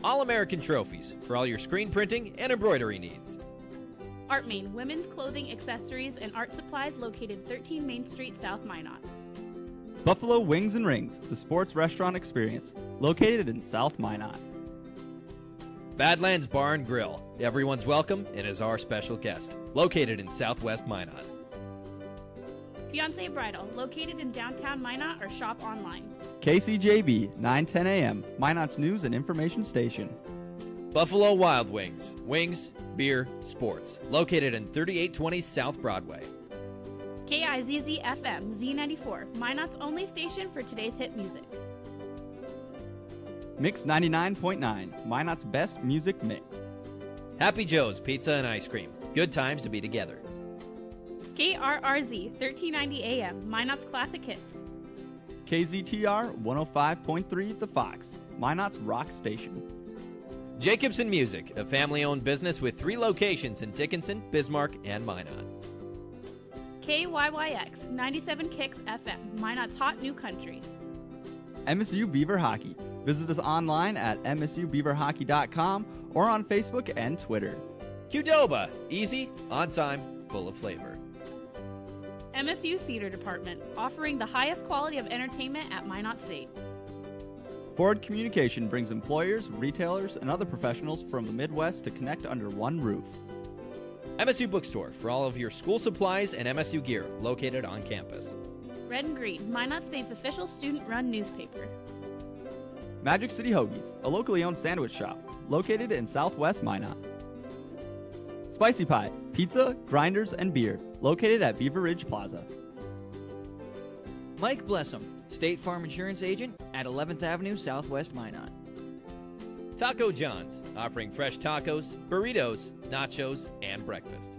All-American trophies for all your screen printing and embroidery needs. Art Main, women's clothing, accessories, and art supplies located 13 Main Street, South Minot. Buffalo Wings and Rings, the sports restaurant experience, located in South Minot. Badlands Bar and Grill, everyone's welcome and is our special guest, located in Southwest Minot. Fiancé Bridal, located in downtown Minot or shop online. KCJB, 9:10 a.m., Minot's news and information station. Buffalo Wild Wings, wings, beer, sports, located in 3820 South Broadway. KIZZ FM Z94, Minot's only station for today's hit music. Mix 99.9, Minot's best music mix. Happy Joe's Pizza and Ice Cream, good times to be together. KRRZ 1390 AM, Minot's classic hits. KZTR 105.3 The Fox, Minot's rock station. Jacobson Music, a family-owned business with 3 locations in Dickinson, Bismarck, and Minot. KYYX 97 Kicks FM, Minot's hot new country. MSU Beaver Hockey. Visit us online at msubeaverhockey.com or on Facebook and Twitter. Qdoba, easy, on time, full of flavor. MSU Theater Department, offering the highest quality of entertainment at Minot State. Forward Communication brings employers, retailers, and other professionals from the Midwest to connect under one roof. MSU Bookstore for all of your school supplies and MSU gear, located on campus. Red and Green, Minot State's official student-run newspaper. Magic City Hoagies, a locally owned sandwich shop, located in Southwest Minot. Spicy Pie, pizza, grinders, and beer, located at Beaver Ridge Plaza. Mike Blessum, State Farm Insurance Agent at 11th Avenue, Southwest Minot. Taco John's, offering fresh tacos, burritos, nachos, and breakfast.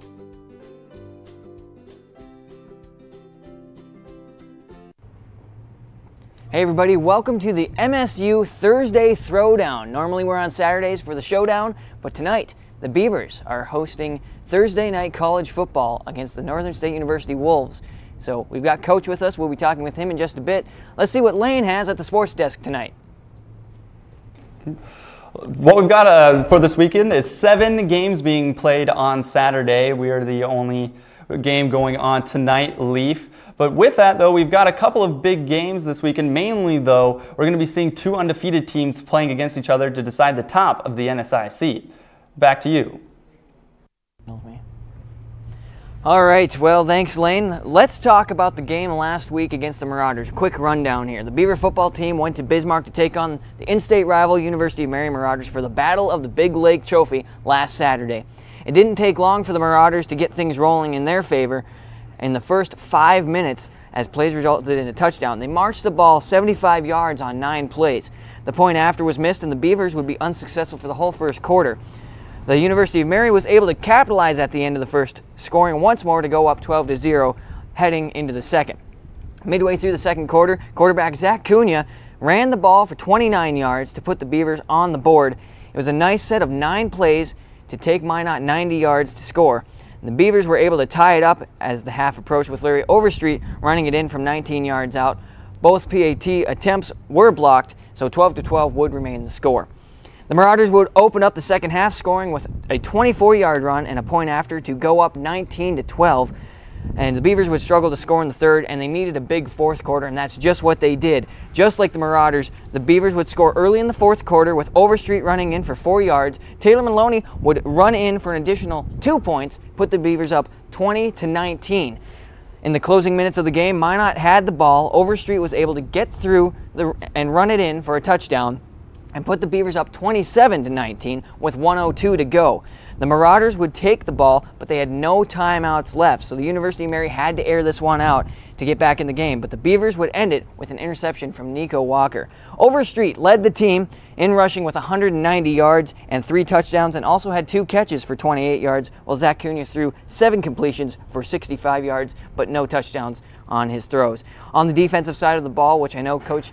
Hey everybody, welcome to the MSU Thursday Throwdown. Normally we're on Saturdays for the showdown, but tonight the Beavers are hosting Thursday night college football against the Northern State University Wolves. So we've got Coach with us. We'll be talking with him in just a bit. Let's see what Layn has at the sports desk tonight. What we've got for this weekend is 7 games being played on Saturday. We are the only game going on tonight, Leif. But with that, though, we've got a couple of big games this weekend. Mainly, though, we're going to be seeing 2 undefeated teams playing against each other to decide the top of the NSIC. Back to you. All right, well, thanks, Layn. Let's talk about the game last week against the Marauders. Quick rundown here. The Beaver football team went to Bismarck to take on the in-state rival University of Mary Marauders for the Battle of the Big Lake Trophy last Saturday. It didn't take long for the Marauders to get things rolling in their favor. In the first 5 minutes, as plays resulted in a touchdown, they marched the ball 75 yards on 9 plays. The point after was missed, and the Beavers would be unsuccessful for the whole first quarter. The University of Mary was able to capitalize at the end of the first, scoring once more to go up 12-0 heading into the second. Midway through the second quarter, quarterback Zach Cunha ran the ball for 29 yards to put the Beavers on the board. It was a nice set of 9 plays to take Minot 90 yards to score. And the Beavers were able to tie it up as the half approached with Larry Overstreet running it in from 19 yards out. Both PAT attempts were blocked, so 12-12 would remain the score. The Marauders would open up the second half, scoring with a 24-yard run and a point after to go up 19-12. And the Beavers would struggle to score in the third, and they needed a big fourth quarter, and that's just what they did. Just like the Marauders, the Beavers would score early in the fourth quarter with Overstreet running in for 4 yards. Taylor Maloney would run in for an additional 2 points, put the Beavers up 20-19. In the closing minutes of the game, Minot had the ball. Overstreet was able to get through and run it in for a touchdown and put the Beavers up 27-19 with 1:02 to go. The Marauders would take the ball, but they had no timeouts left, so the University of Mary had to air this one out to get back in the game, but the Beavers would end it with an interception from Nico Walker. Overstreet led the team in rushing with 190 yards and 3 touchdowns, and also had 2 catches for 28 yards, while Zach Cunha threw 7 completions for 65 yards, but no touchdowns on his throws. On the defensive side of the ball, which I know Coach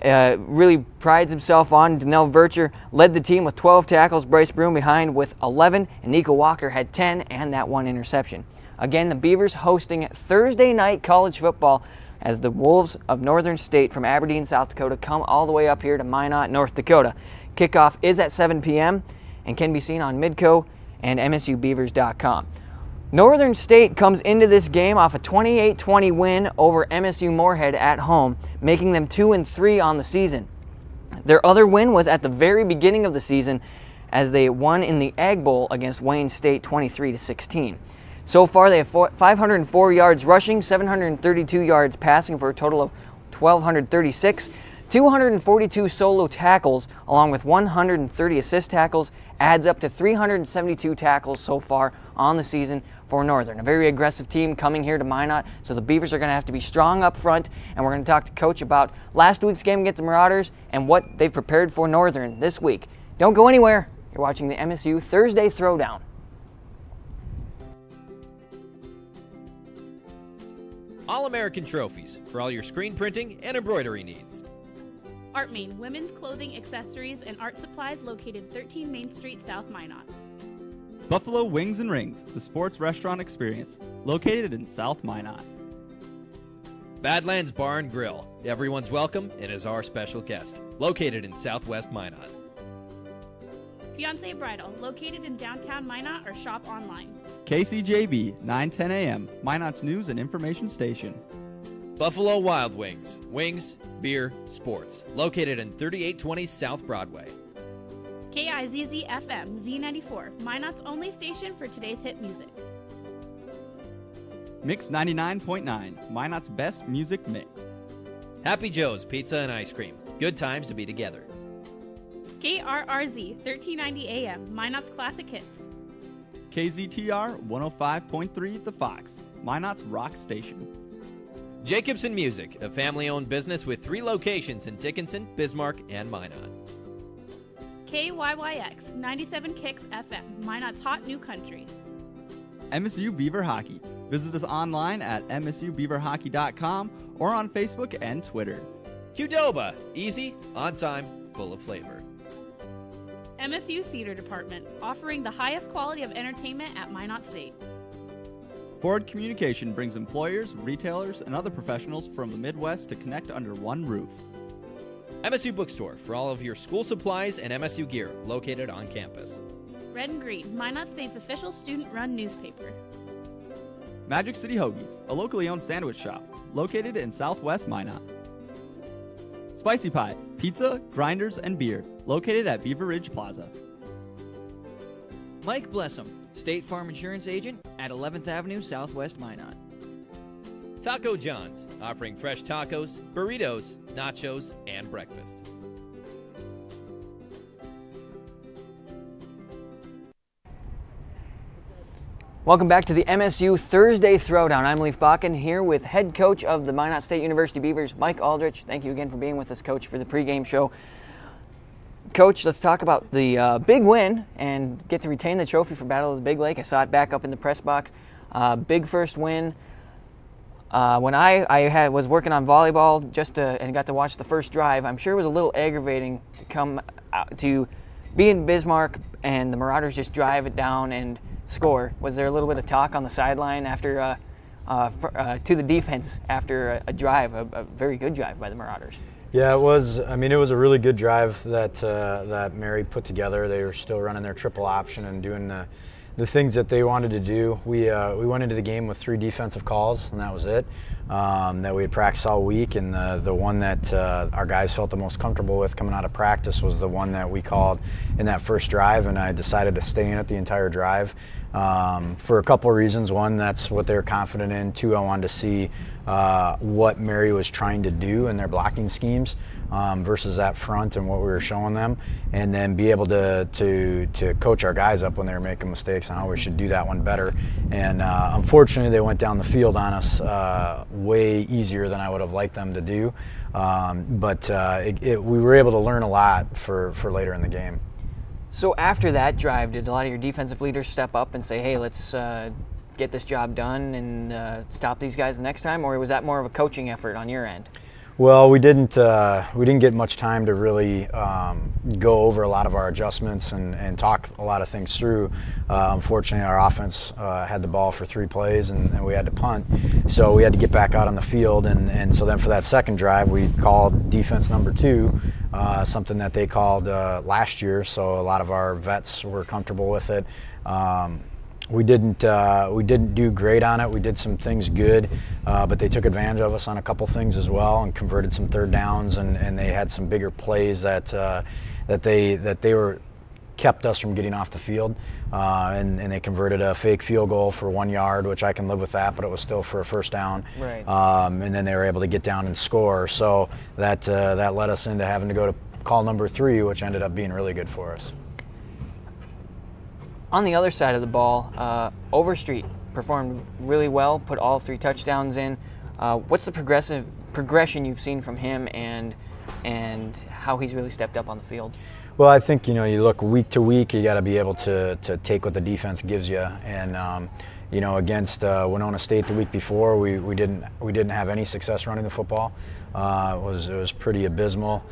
really prides himself on, Donnell Vercher led the team with 12 tackles, Bryce Broom behind with 11, and Nico Walker had 10 and that 1 interception. Again, the Beavers hosting Thursday night college football as the Wolves of Northern State from Aberdeen, South Dakota come all the way up here to Minot, North Dakota. Kickoff is at 7 p.m. and can be seen on Midco and MSUBeavers.com. Northern State comes into this game off a 28-20 win over MSU Moorhead at home, making them 2-3 on the season. Their other win was at the very beginning of the season as they won in the Ag Bowl against Wayne State 23-16. So far they have 504 yards rushing, 732 yards passing for a total of 1,236, 242 solo tackles along with 130 assist tackles, adds up to 372 tackles so far on the season for Northern. A very aggressive team coming here to Minot, so the Beavers are going to have to be strong up front, and we're going to talk to Coach about last week's game against the Marauders and what they've prepared for Northern this week. Don't go anywhere. You're watching the MSU Thursday Throwdown. All-American trophies for all your screen printing and embroidery needs. Art Main, women's clothing, accessories, and art supplies located 13 Main Street, South Minot. Buffalo Wings and Rings, the sports restaurant experience, located in South Minot. Badlands Bar and Grill. Everyone's welcome and is our special guest. Located in Southwest Minot. Fiance Bridal, located in downtown Minot or shop online. KCJB, 9:10 a.m., Minot's news and information station. Buffalo Wild Wings. Wings, beer, sports. Located in 3820 South Broadway. KIZZ FM Z94, Minot's only station for today's hit music. Mix 99.9, Minot's best music mix. Happy Joe's Pizza and Ice Cream. Good times to be together. KRRZ 1390 AM, Minot's classic hits. KZTR 105.3 The Fox, Minot's rock station. Jacobson Music, a family-owned business with 3 locations in Dickinson, Bismarck, and Minot. KYYX 97 Kicks FM, Minot's hot new country. MSU Beaver Hockey. Visit us online at msubeaverhockey.com or on Facebook and Twitter. Qdoba, easy, on time, full of flavor. MSU Theater Department, offering the highest quality of entertainment at Minot State. Forward Communication brings employers, retailers, and other professionals from the Midwest to connect under one roof. MSU Bookstore for all of your school supplies and MSU gear, located on campus. Red and Green, Minot State's official student-run newspaper. Magic City Hoagies, a locally owned sandwich shop, located in Southwest Minot. Spicy Pie, pizza, grinders, and beer, located at Beaver Ridge Plaza. Mike Blessum, State Farm Insurance Agent at 11th Avenue, Southwest Minot. Taco John's, offering fresh tacos, burritos, nachos, and breakfast. Welcome back to the MSU Thursday Throwdown. I'm Leif Bakken here with head coach of the Minot State University Beavers, Mike Aldrich. Thank you again for being with us, Coach, for the pregame show. Coach, let's talk about the big win and get to retain the trophy for Battle of the Big Lake. I saw it back up in the press box. Big first win. When I was working on volleyball and got to watch the first drive, I'm sure it was a little aggravating to come out to be in Bismarck and the Marauders just drive it down and score. Was there a little bit of talk on the sideline after to the defense after a drive, a very good drive by the Marauders? Yeah, it was. I mean, it was a really good drive that Mary put together. They were still running their triple option and doing the things that they wanted to do. We went into the game with 3 defensive calls, and that was it. That we had practiced all week, and the one that our guys felt the most comfortable with coming out of practice was the one that we called in that first drive, and I decided to stay in it the entire drive for a couple of reasons. One, that's what they were confident in. 2, I wanted to see what Mary was trying to do in their blocking schemes versus that front and what we were showing them, and then be able to coach our guys up when they were making mistakes on how we should do that one better. And unfortunately, they went down the field on us way easier than I would have liked them to do. But we were able to learn a lot for later in the game. So after that drive, did a lot of your defensive leaders step up and say, hey, let's get this job done and stop these guys the next time, or was that more of a coaching effort on your end? Well, we didn't get much time to really go over a lot of our adjustments and talk a lot of things through. Unfortunately, our offense had the ball for 3 plays and we had to punt, so we had to get back out on the field. And so then for that second drive, we called defense number 2, something that they called last year. So a lot of our vets were comfortable with it. We didn't do great on it. We did some things good, but they took advantage of us on a couple things as well and converted some third downs, and they had some bigger plays that they were kept us from getting off the field, and they converted a fake field goal for 1 yard, which I can live with that, but it was still for a first down. Right. And then they were able to get down and score. So that led us into having to go to call number 3, which ended up being really good for us. On the other side of the ball, Overstreet performed really well, put all 3 touchdowns in. What's the progression you've seen from him and how he's really stepped up on the field? Well, I think, you look week to week, you got to be able to take what the defense gives you. And, against Winona State the week before, we didn't have any success running the football. It was pretty abysmal.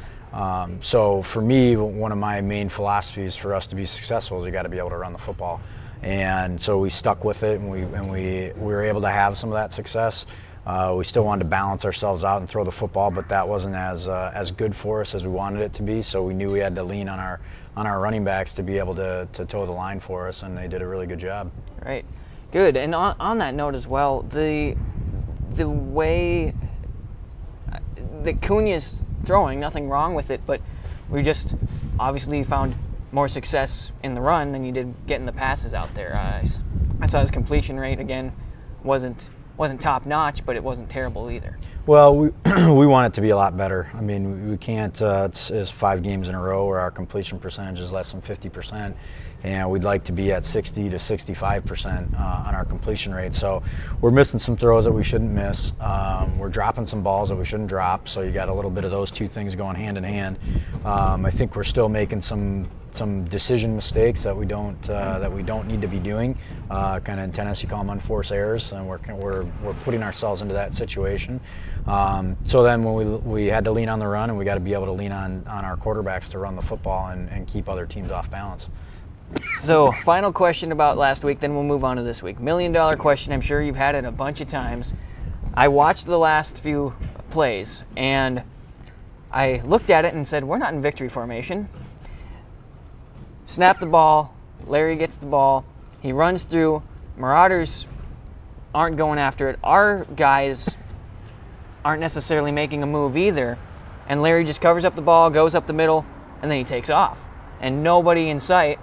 So for me, one of my main philosophies for us to be successful is we got to be able to run the football. And so we stuck with it, and we were able to have some of that success. We still wanted to balance ourselves out and throw the football, but that wasn't as good for us as we wanted it to be. So we knew we had to lean on our running backs to be able to toe the line for us, and they did a really good job. Right, good. And on that note as well, the way that Cunha's throwing, nothing wrong with it, but we just obviously found more success in the run than you did getting the passes out there. I saw his completion rate again wasn't top notch, but it wasn't terrible either. Well, we want it to be a lot better. I mean, we can't. It's 5 games in a row where our completion percentage is less than 50%, and we'd like to be at 60 to 65% on our completion rate. So we're missing some throws that we shouldn't miss. We're dropping some balls that we shouldn't drop. So you got a little bit of those 2 things going hand in hand. I think we're still making some decision mistakes that we don't need to be doing. Kind of in tennis, you call them unforced errors, and we're putting ourselves into that situation. So then when we had to lean on the run, and we got to be able to lean on our quarterbacks to run the football and keep other teams off balance. So final question about last week, then we'll move on to this week. $1 million question. I'm sure you've had it a bunch of times. I watched the last few plays, and I looked at it and said, we're not in victory formation. Snap the ball, Larry gets the ball, he runs through, Marauders aren't going after it, our guys aren't necessarily making a move either, and Larry just covers up the ball, goes up the middle, and then he takes off. And nobody in sight.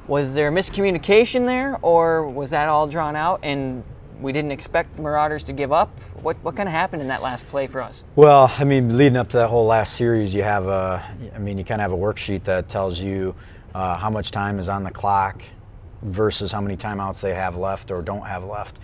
Was there miscommunication there, or was that all drawn out and we didn't expect the Marauders to give up? What kind of happened in that last play for us? Well, I mean, leading up to that whole last series, you kind of have a worksheet that tells you how much time is on the clock versus how many timeouts they have left or don't have left.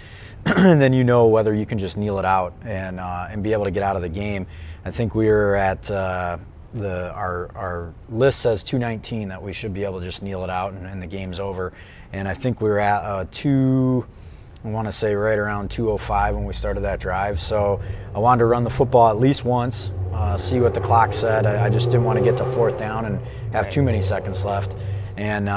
And then you know whether you can just kneel it out and be able to get out of the game. I think we were at our list says 2:19 that we should be able to just kneel it out and the game's over. And I think we were at I want to say right around 2:05 when we started that drive. So I wanted to run the football at least once, see what the clock said. I just didn't want to get to 4th down and have too many seconds left. And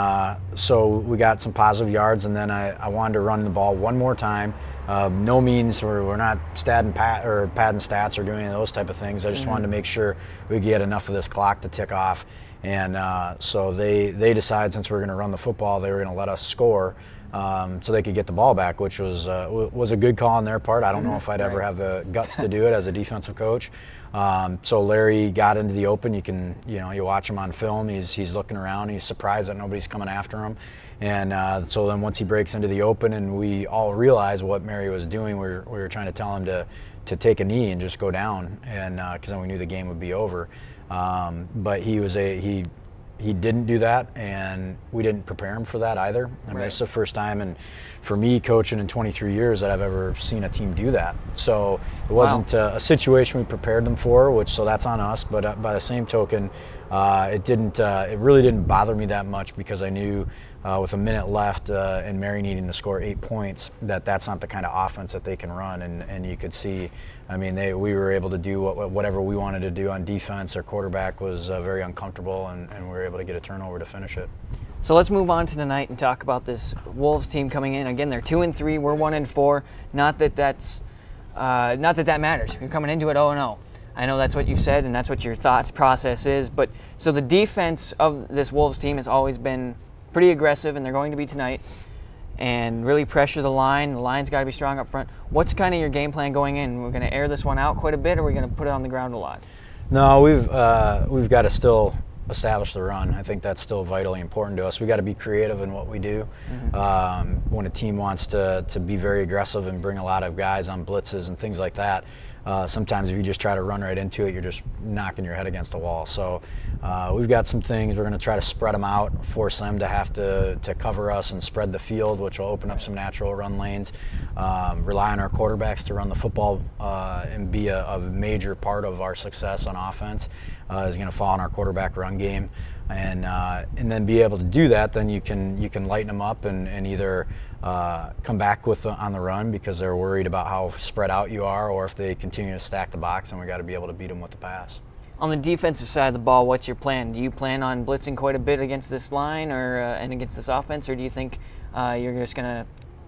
so we got some positive yards, and then I wanted to run the ball one more time. No means we're not padding stats or doing any of those type of things. I just wanted to make sure we get enough of this clock to tick off. And so they decided, since we were going to run the football, they were going to let us score so they could get the ball back, which was a good call on their part. I don't know if I'd ever have the guts to do it as a defensive coach. So Larry got into the open. You watch him on film. He's looking around. He's surprised that nobody's coming after him. And so then once he breaks into the open and we all realize what Mary was doing, we were trying to tell him to take a knee and just go down, and because then we knew the game would be over. But he didn't do that, and we didn't prepare him for that either. I mean, it's the first time, and for me, coaching in 23 years, that I've ever seen a team do that. So it wasn't a situation we prepared them for, so that's on us. But by the same token, it really didn't bother me that much, because I knew with a minute left and Mary needing to score 8 points, that's not the kind of offense that they can run. And you could see, I mean, we were able to do whatever we wanted to do on defense. Their quarterback was very uncomfortable, and we were able to get a turnover to finish it. So let's move on to tonight and talk about this Wolves team coming in. Again, they're 2-3. We're 1-4. Not that that matters. You're coming into it 0-0. I know that's what you said, and that's what your thoughts process is. But so the defense of this Wolves team has always been pretty aggressive, and they're going to be tonight, and really pressure the line. The line's got to be strong up front. What's kind of your game plan going in? We're going to air this one out quite a bit, or are we going to put it on the ground a lot? No, we've got to still establish the run. I think that's still vitally important to us. We got to be creative in what we do. When a team wants to be very aggressive and bring a lot of guys on blitzes and things like that, sometimes if you just try to run right into it, you're just knocking your head against the wall. So we've got some things. We're going to try to spread them out, force them to have to cover us and spread the field, which will open up some natural run lanes. Rely on our quarterbacks to run the football and be a major part of our success on offense. Is going to fall on our quarterback run game, and then be able to do that. Then you can lighten them up and either come back on the run because they're worried about how spread out you are, or if they continue to stack the box, and we got to be able to beat them with the pass. On the defensive side of the ball, what's your plan? Do you plan on blitzing quite a bit against this line or and against this offense, or do you think you're just going to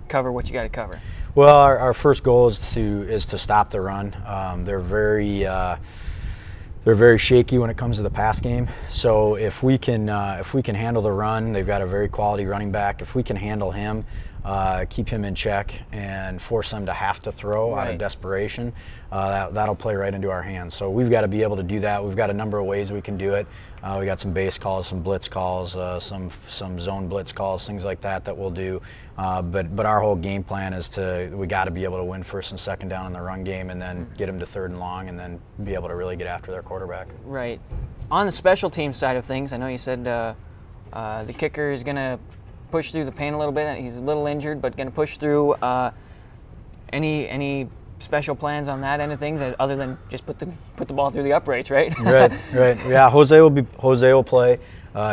cover what you got to cover? Well, our first goal is to stop the run. They're very shaky when it comes to the pass game. So if we can handle the run, they've got a very quality running back. If we can handle him, keep him in check, and force them to have to throw out of desperation, that'll play right into our hands. So we've got to be able to do that. We've got a number of ways we can do it. We got some base calls, some blitz calls, some zone blitz calls, things like that we'll do. But our whole game plan is we got to be able to win first and second down in the run game, and then get them to third and long, and then be able to really get after their quarterback. Right. On the special team side of things, I know you said the kicker is going to push through the pain a little bit. He's a little injured, but going to push through. Any special plans on that end of things other than just put the ball through the uprights, right? Right. Yeah, Jose will play.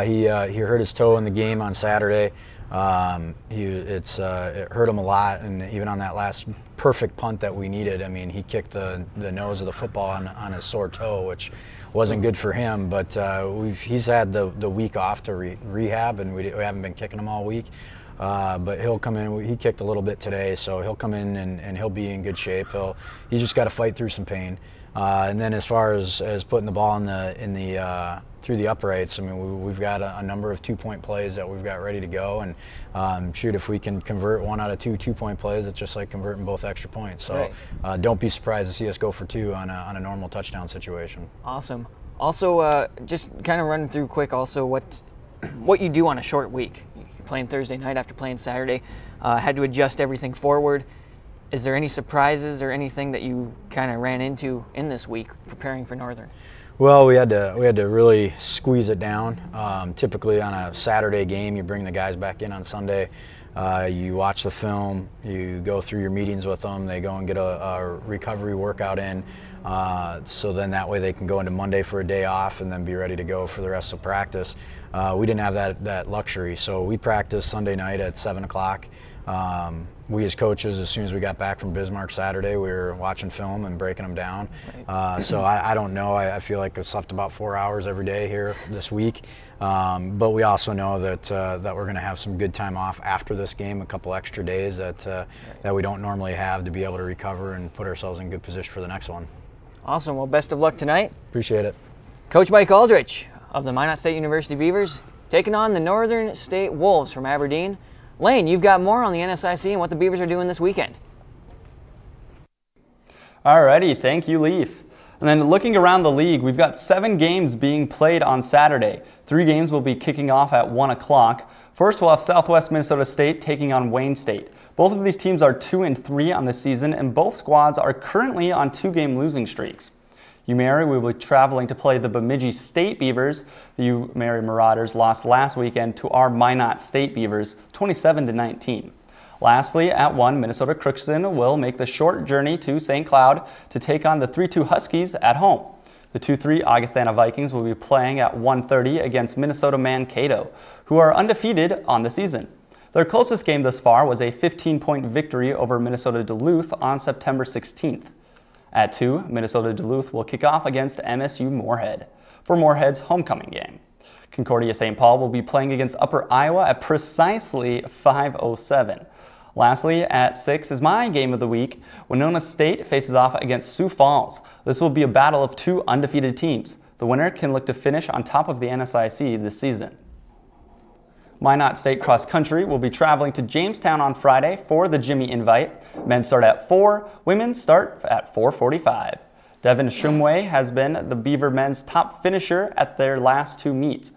He hurt his toe in the game on Saturday. It hurt him a lot, and even on that last perfect punt that we needed, I mean, he kicked the nose of the football on his sore toe, which wasn't good for him. But he's had the week off to rehab, and we haven't been kicking him all week. But he'll come in. He kicked a little bit today, so he'll come in and he'll be in good shape. He's just got to fight through some pain. And then as far as putting the ball through the uprights, I mean, we've got a number of 2-point plays that we've got ready to go. And shoot, if we can convert 1 out of 2 2-point plays, it's just like converting both extra points. So don't be surprised to see us go for 2 on a normal touchdown situation. Awesome. Also, just kind of running through quick. Also, what you do on a short week? You're playing Thursday night after playing Saturday. Had to adjust everything forward. Is there any surprises or anything that you kind of ran into in this week preparing for Northern? Well, we had to really squeeze it down. Typically on a Saturday game, you bring the guys back in on Sunday. You watch the film, you go through your meetings with them, they go and get a recovery workout in, so then that way they can go into Monday for a day off and then be ready to go for the rest of practice. We didn't have that luxury, so we practiced Sunday night at 7 o'clock. We as coaches, as soon as we got back from Bismarck Saturday, we were watching film and breaking them down. So I don't know. I feel like I've slept about 4 hours every day here this week. But we also know that we're going to have some good time off after this game, a couple extra days that we don't normally have to be able to recover and put ourselves in good position for the next one. Awesome. Well, best of luck tonight. Appreciate it. Coach Mike Aldrich of the Minot State University Beavers taking on the Northern State Wolves from Aberdeen. Layn, you've got more on the NSIC and what the Beavers are doing this weekend. Alrighty, thank you, Leif. And then looking around the league, we've got 7 games being played on Saturday. 3 games will be kicking off at 1 o'clock. First, we'll have Southwest Minnesota State taking on Wayne State. Both of these teams are 2-3 on the season, and both squads are currently on 2-game losing streaks. UMary will be traveling to play the Bemidji State Beavers. The UMary Marauders lost last weekend to our Minot State Beavers, 27-19. Lastly, at 1, Minnesota Crookston will make the short journey to St. Cloud to take on the 3-2 Huskies at home. The 2-3 Augustana Vikings will be playing at 1:30 against Minnesota Mankato, who are undefeated on the season. Their closest game thus far was a 15-point victory over Minnesota Duluth on September 16th. At 2, Minnesota Duluth will kick off against MSU Moorhead for Moorhead's homecoming game. Concordia St. Paul will be playing against Upper Iowa at precisely 5:07. Lastly, at 6 is my game of the week. Winona State faces off against Sioux Falls. This will be a battle of 2 undefeated teams. The winner can look to finish on top of the NSIC this season. Minot State Cross Country will be traveling to Jamestown on Friday for the Jimmy Invite. Men start at 4, women start at 4:45. Devin Shumway has been the Beaver men's top finisher at their last 2 meets.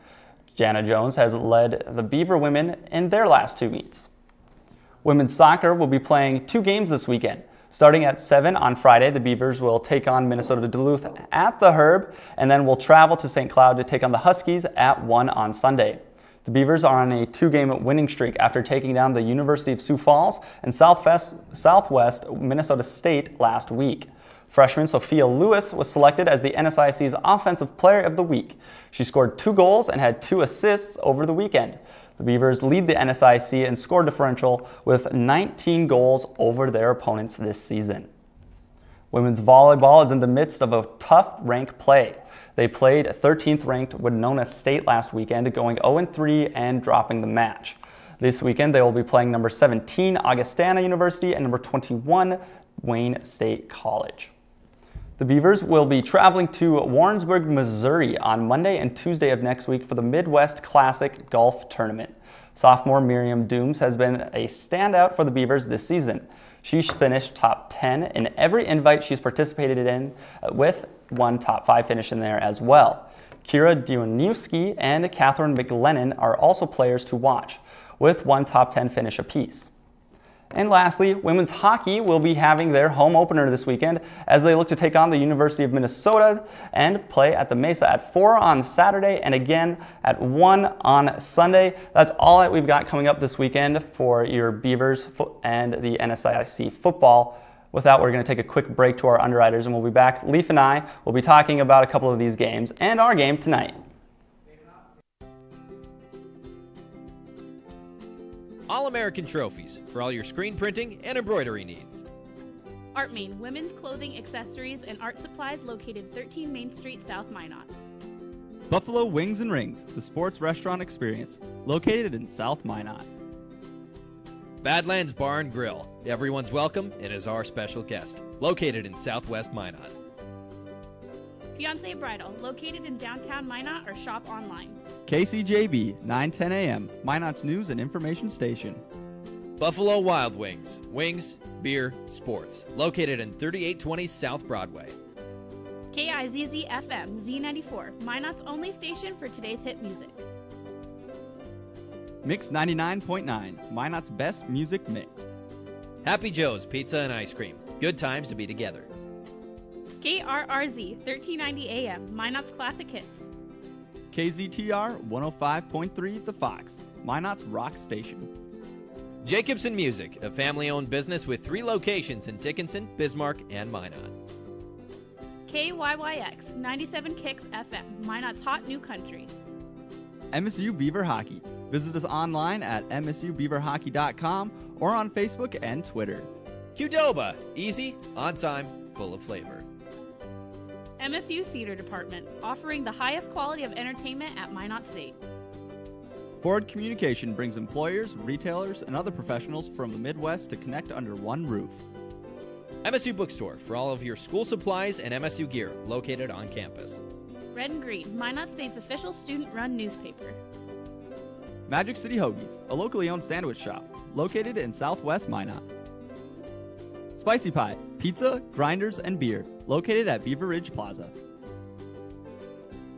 Jana Jones has led the Beaver women in their last 2 meets. Women's soccer will be playing 2 games this weekend. Starting at 7 on Friday, the Beavers will take on Minnesota Duluth at the Herb, and then will travel to St. Cloud to take on the Huskies at 1 on Sunday. The Beavers are on a 2-game winning streak after taking down the University of Sioux Falls and Southwest Minnesota State last week. Freshman Sophia Lewis was selected as the NSIC's Offensive Player of the Week. She scored 2 goals and had 2 assists over the weekend. The Beavers lead the NSIC in score differential with 19 goals over their opponents this season. Women's volleyball is in the midst of a tough rank play. They played 13th ranked Winona State last weekend, going 0-3 and dropping the match. This weekend they will be playing number 17 Augustana University and number 21 Wayne State College. The Beavers will be traveling to Warrensburg, Missouri on Monday and Tuesday of next week for the Midwest Classic Golf Tournament. Sophomore Miriam Dooms has been a standout for the Beavers this season. She finished top 10 in every invite she's participated in, with 1 top 5 finish in there as well. Kira Dioniewski and Catherine McLennan are also players to watch, with 1 top 10 finish apiece. And lastly, women's hockey will be having their home opener this weekend as they look to take on the University of Minnesota and play at the Mesa at 4 on Saturday and again at 1 on Sunday. That's all that we've got coming up this weekend for your Beavers and the NSIC football. With that, we're going to take a quick break to our underwriters and we'll be back. Leif and I will be talking about a couple of these games and our game tonight. All-American Trophies for all your screen printing and embroidery needs. Art Main, women's clothing, accessories, and art supplies located 13 Main Street, South Minot. Buffalo Wings and Rings, the sports restaurant experience, located in South Minot. Badlands Bar and Grill. Everyone's welcome and is our special guest. Located in Southwest Minot. Fiancé Bridal, located in downtown Minot or shop online. KCJB, 9:10 a.m., Minot's news and information station. Buffalo Wild Wings. Wings, beer, sports. Located in 3820 South Broadway. KIZZ FM, Z94, Minot's only station for today's hit music. Mix 99.9, Minot's best music mix. Happy Joe's Pizza and Ice Cream. Good times to be together. KRRZ, 1390 AM, Minot's classic hits. KZTR 105.3 The Fox, Minot's rock station. Jacobson Music, a family-owned business with 3 locations in Dickinson, Bismarck, and Minot. KYYX, 97 Kicks FM, Minot's hot new country. MSU Beaver Hockey. Visit us online at msubeaverhockey.com or on Facebook and Twitter. Qdoba, easy, on time, full of flavor. MSU Theater Department, offering the highest quality of entertainment at Minot State. Ford Communication brings employers, retailers, and other professionals from the Midwest to connect under one roof. MSU Bookstore for all of your school supplies and MSU gear, located on campus. Red and Green, Minot State's official student-run newspaper. Magic City Hoagies, a locally owned sandwich shop, located in Southwest Minot. Spicy Pie, pizza, grinders, and beer, located at Beaver Ridge Plaza.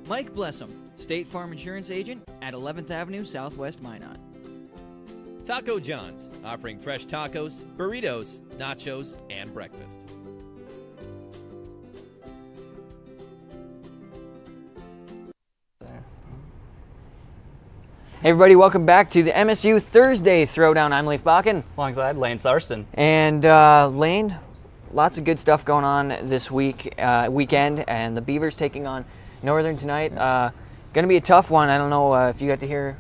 Mike Blessum, State Farm Insurance Agent at 11th Avenue, Southwest Minot. Taco John's, offering fresh tacos, burritos, nachos, and breakfast. Hey everybody, welcome back to the MSU Thursday Throwdown. I'm Leif Bakken. Alongside Layn Sarsten. And Layn, lots of good stuff going on this weekend, and the Beavers taking on Northern tonight. Going to be a tough one. I don't know if you got to hear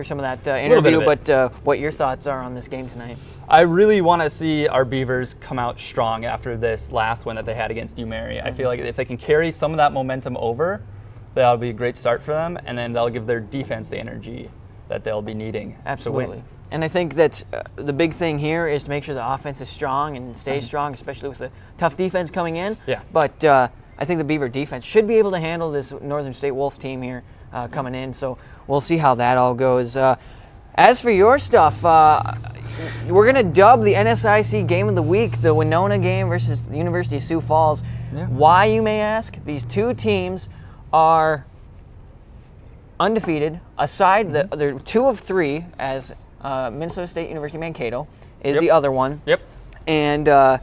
some of that interview, but what your thoughts are on this game tonight. I really want to see our Beavers come out strong after this last win that they had against UMary. I feel like if they can carry some of that momentum over, that'll be a great start for them, and then they'll give their defense the energy that they'll be needing. Absolutely. To win. And I think that the big thing here is to make sure the offense is strong and stays strong, especially with the tough defense coming in. Yeah. But I think the Beaver defense should be able to handle this Northern State Wolf team here coming in. So we'll see how that all goes. As for your stuff, we're going to dub the NSIC Game of the Week, the Winona game versus the University of Sioux Falls. Yeah. Why, you may ask? These two teams are undefeated. Aside, they're 2 of 3 as Minnesota State University Mankato is the other one. Yep. And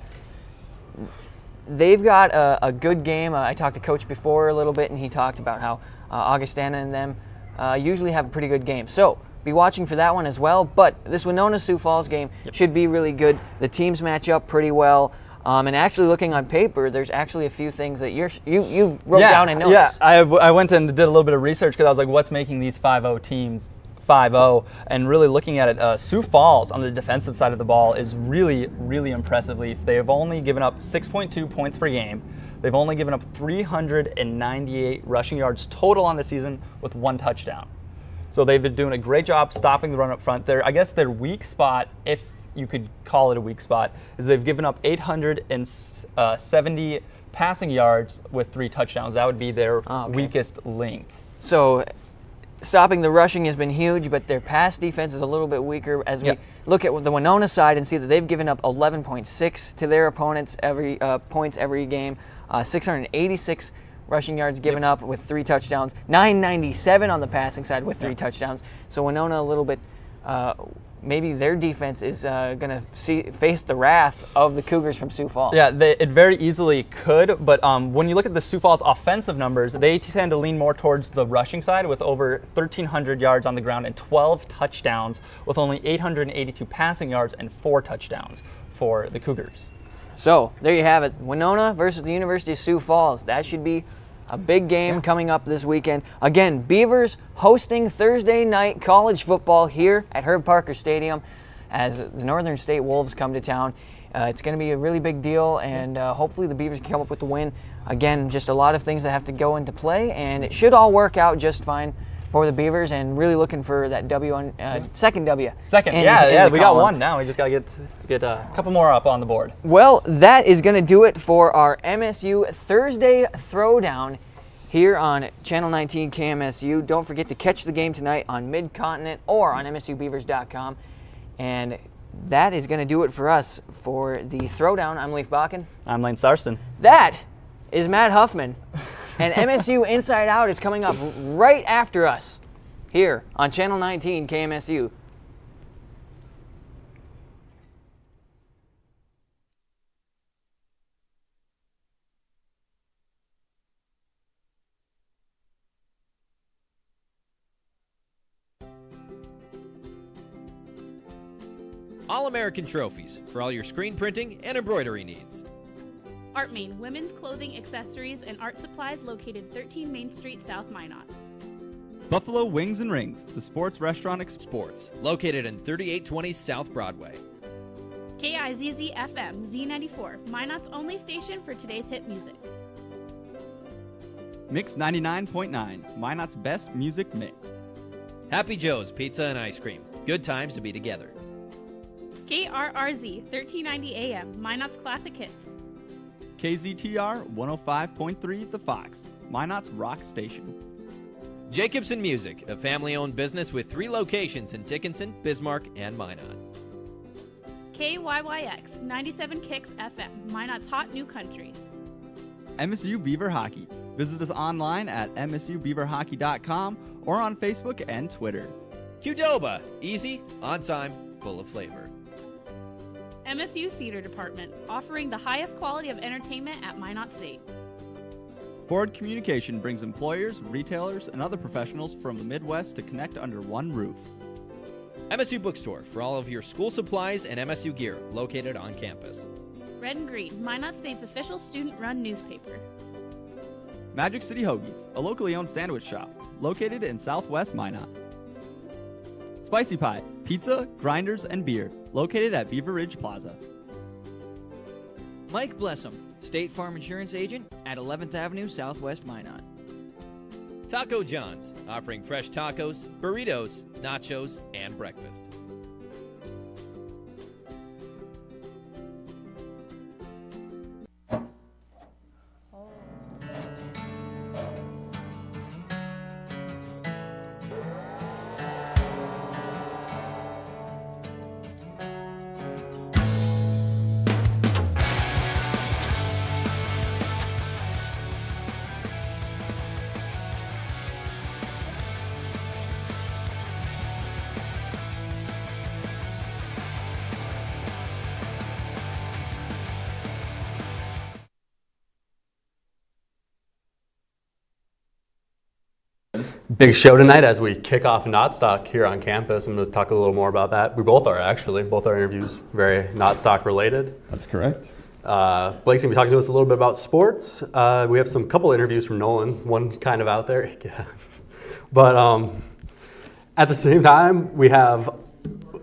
they've got a good game. I talked to Coach before a little bit, and he talked about how Augustana and them usually have a pretty good game. So be watching for that one as well. But this Winona-Sioux Falls game should be really good. The teams match up pretty well. And actually looking on paper, there's actually a few things that you wrote down and notes. Yeah, I went and did a little bit of research because I was like, what's making these 5-0 teams 5-0? And really looking at it, Sioux Falls on the defensive side of the ball is really, really impressive, Leif. They have only given up 6.2 points per game. They've only given up 398 rushing yards total on the season with 1 touchdown. So they've been doing a great job stopping the run up front. I guess their weak spot, if you could call it a weak spot, is they've given up 870 passing yards with 3 touchdowns. That would be their weakest link. So stopping the rushing has been huge, but their pass defense is a little bit weaker as we look at the Winona side and see that they've given up 11.6 to their opponents points every game, 686 rushing yards given up with 3 touchdowns, 997 on the passing side with 3 touchdowns. So Winona a little bit, maybe their defense is going to face the wrath of the Cougars from Sioux Falls. Yeah, it very easily could, but when you look at the Sioux Falls offensive numbers, they tend to lean more towards the rushing side with over 1,300 yards on the ground and 12 touchdowns with only 882 passing yards and 4 touchdowns for the Cougars. So there you have it, Winona versus the University of Sioux Falls. That should be a big game coming up this weekend. Again, Beavers hosting Thursday night college football here at Herb Parker Stadium as the Northern State Wolves come to town. It's going to be a really big deal, and hopefully the Beavers can come up with the win. Again, just a lot of things that have to go into play, and it should all work out just fine for the Beavers, and really looking for that second W. Second, yeah, we got one now. We just got to get a couple more up on the board. Well, that is going to do it for our MSU Thursday Throwdown here on Channel 19 KMSU. Don't forget to catch the game tonight on Mid-Continent or on MSUBeavers.com. And that is going to do it for us for the Throwdown. I'm Leif Bakken. I'm Layn Sarsten. That is Matt Huffman. And MSU Inside Out is coming up right after us here on Channel 19 KMSU. All-American Trophies for all your screen printing and embroidery needs. Artmain, women's clothing, accessories, and art supplies located 13 Main Street, South Minot. Buffalo Wings and Rings, the sports restaurant Sports, located in 3820 South Broadway. KIZZ FM Z94, Minot's only station for today's hit music. Mix 99.9, Minot's best music mix. Happy Joe's Pizza and Ice Cream. Good times to be together. KRRZ 1390 AM, Minot's classic hits. KZTR 105.3 The Fox, Minot's rock station. Jacobson Music, a family-owned business with 3 locations in Dickinson, Bismarck, and Minot. KYYX 97 Kicks FM, Minot's hot new country. MSU Beaver Hockey. Visit us online at msubeaverhockey.com or on Facebook and Twitter. Qdoba, easy, on time, full of flavor. MSU Theater Department, offering the highest quality of entertainment at Minot State. Forward Communication brings employers, retailers, and other professionals from the Midwest to connect under one roof. MSU Bookstore for all of your school supplies and MSU gear, located on campus. Red and Green, Minot State's official student-run newspaper. Magic City Hoagies, a locally owned sandwich shop located in southwest Minot. Spicy Pie, pizza, grinders, and beer, located at Beaver Ridge Plaza. Mike Blessum, State Farm Insurance Agent at 11th Avenue Southwest Minot. Taco John's, offering fresh tacos, burritos, nachos, and breakfast. Big show tonight as we kick off Knotstock here on campus. I'm going to talk a little more about that. We both are actually. Both our interviews very Knotstock related. That's correct. Blake's going to be talking to us a little bit about sports. We have some couple interviews from Nolan, one kind of out there. Yeah. But at the same time, we have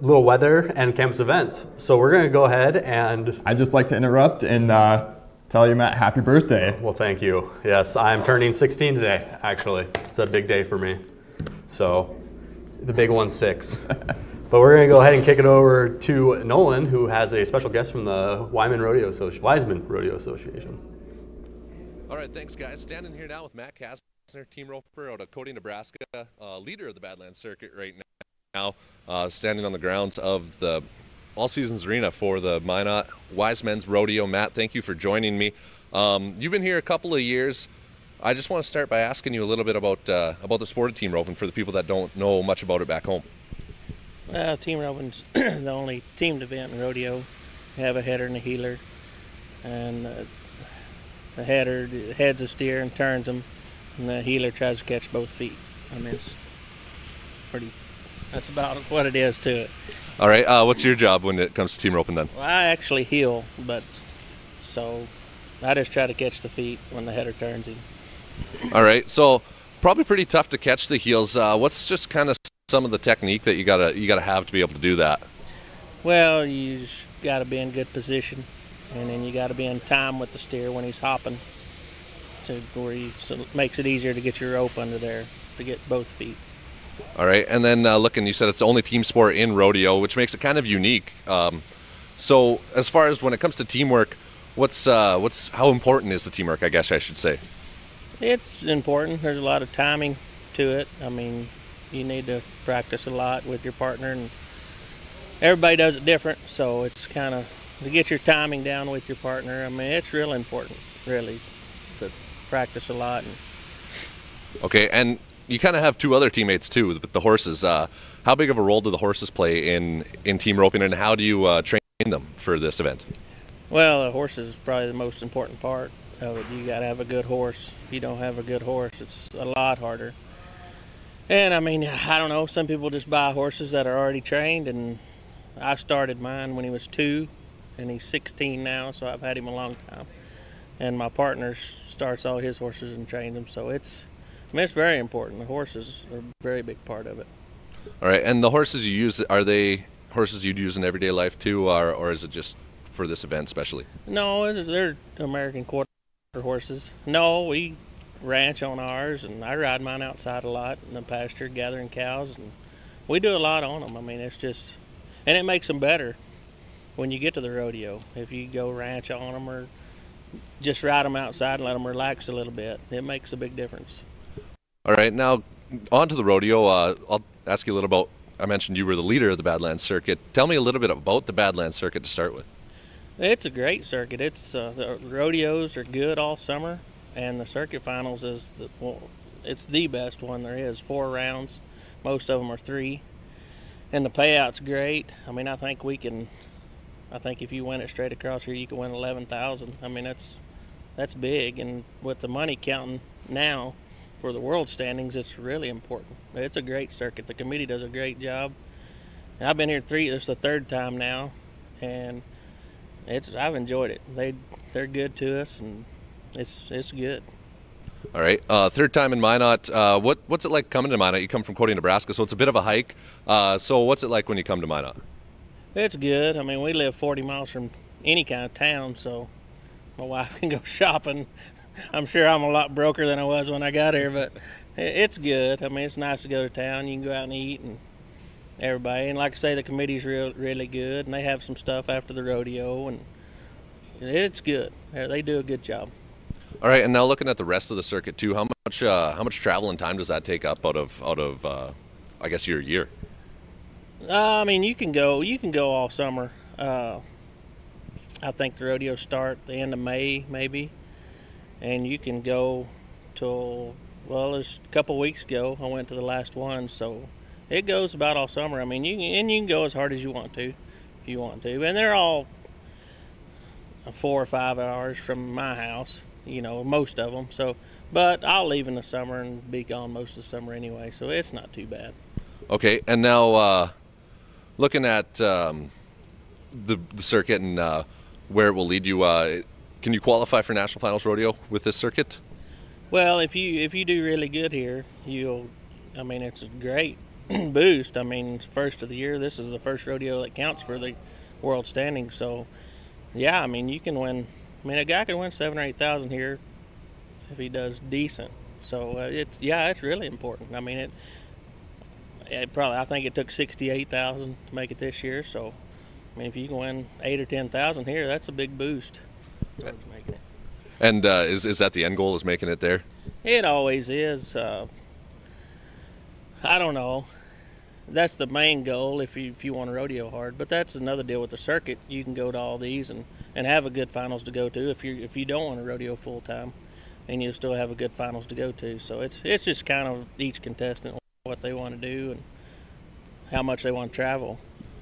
little weather and campus events. So we're going to go ahead and... I'd just like to interrupt and tell you, Matt, happy birthday. Well, thank you. Yes, I'm turning 16 today, actually. It's a big day for me. So, the big 1-6. But we're going to go ahead and kick it over to Nolan, who has a special guest from the Wiseman Rodeo Association. All right, thanks, guys. Standing here now with Matt Kastner, team roper out of Cody, Nebraska, leader of the Badlands circuit right now, standing on the grounds of the All Seasons Arena for the Minot Wiseman's Rodeo. Matt, thank you for joining me. You've been here a couple of years. I just want to start by asking you a little bit about the sport of team roping for the people that don't know much about it back home. Well, team roping's the only teamed event in rodeo. You have a header and a heeler, and the header heads a steer and turns them, and the heeler tries to catch both feet. I mean, it's pretty. That's about what it is to it. All right, what's your job when it comes to team roping then? Well, I actually heel, but so I just try to catch the feet when the header turns him. All right, so probably pretty tough to catch the heels. What's just kind of some of the technique that you gotta have to be able to do that? Well, you just gotta be in good position, and then you gotta be in time with the steer when he's hopping, to where so it makes it easier to get your rope under there to get both feet. All right, and then you said it's the only team sport in rodeo, which makes it kind of unique. So as far as when it comes to teamwork, how important is the teamwork, I guess I should say? It's important. There's a lot of timing to it. I mean, you need to practice a lot with your partner, and everybody does it different, so it's kind of to get your timing down with your partner. I mean, it's real important, really, to practice a lot. Okay, and you kind of have two other teammates too, with the horses. How big of a role do the horses play in team roping, and how do you train them for this event? Well, the horse is probably the most important part of it. You got to have a good horse. If you don't have a good horse, it's a lot harder. And I mean, I don't know, some people just buy horses that are already trained, and I started mine when he was 2, and he's 16 now, so I've had him a long time. And my partner starts all his horses and trains them, so it's very important. The horses are a very big part of it. All right, and the horses you use, are they horses you'd use in everyday life too, or is it just for this event especially? No, they're American quarter horses. No, we ranch on ours, and I ride mine outside a lot in the pasture gathering cows, and we do a lot on them. I mean, it's just, and it makes them better when you get to the rodeo. If you go ranch on them or just ride them outside and let them relax a little bit, it makes a big difference. All right, now on to the rodeo. I'll ask you a little about, I mentioned you were the leader of the Badlands circuit. Tell me a little bit about the Badlands circuit to start with. It's a great circuit. It's the rodeos are good all summer, and the circuit finals is it's the best one there is. 4 rounds, most of them are 3, and the payout's great. I mean, I think if you win it straight across here, you can win 11,000. I mean, that's big, and with the money counting now for the world standings, it's really important. It's a great circuit. The committee does a great job. And I've been here it's the 3rd time now, and I've enjoyed it. They're good to us, and it's good. All right, third time in Minot. What's it like coming to Minot? You come from Cody, Nebraska, so it's a bit of a hike. So what's it like when you come to Minot? It's good. I mean, we live 40 miles from any kind of town, so my wife can go shopping. I'm sure I'm a lot broker than I was when I got here, but it's good. I mean, it's nice to go to town. You can go out and eat and everybody. And like I say, the committee's really good, and they have some stuff after the rodeo, and it's good. They do a good job. All right, and now looking at the rest of the circuit too, how much travel and time does that take up out of I guess your year? I mean, you can go all summer. I think the rodeos start the end of May maybe, and you can go till, well, there's a couple weeks ago I went to the last one, so it goes about all summer. I mean, you can go as hard as you want to, if you want to, and they're all 4 or 5 hours from my house. You know, most of them. So, but I'll leave in the summer and be gone most of the summer anyway, so it's not too bad. Okay, and now looking at the circuit and where it will lead you, can you qualify for National Finals Rodeo with this circuit? Well, if you do really good here, I mean, it's a great boost. I mean, it's first of the year. This is the first rodeo that counts for the world standing. So, yeah, I mean, you can win. I mean, a guy can win 7,000 or 8,000 here if he does decent. So it's really important. I mean, I think it took 68,000 to make it this year. So, I mean, if you can win 8,000 or 10,000 here, that's a big boost. Making it. And is that the end goal? Is making it there? It always is. I don't know. That's the main goal if you want to rodeo hard. But that's another deal with the circuit. You can go to all these and have a good finals to go to if you don't want to rodeo full time, and you'll still have a good finals to go to. So it's just kind of each contestant what they want to do and how much they want to travel.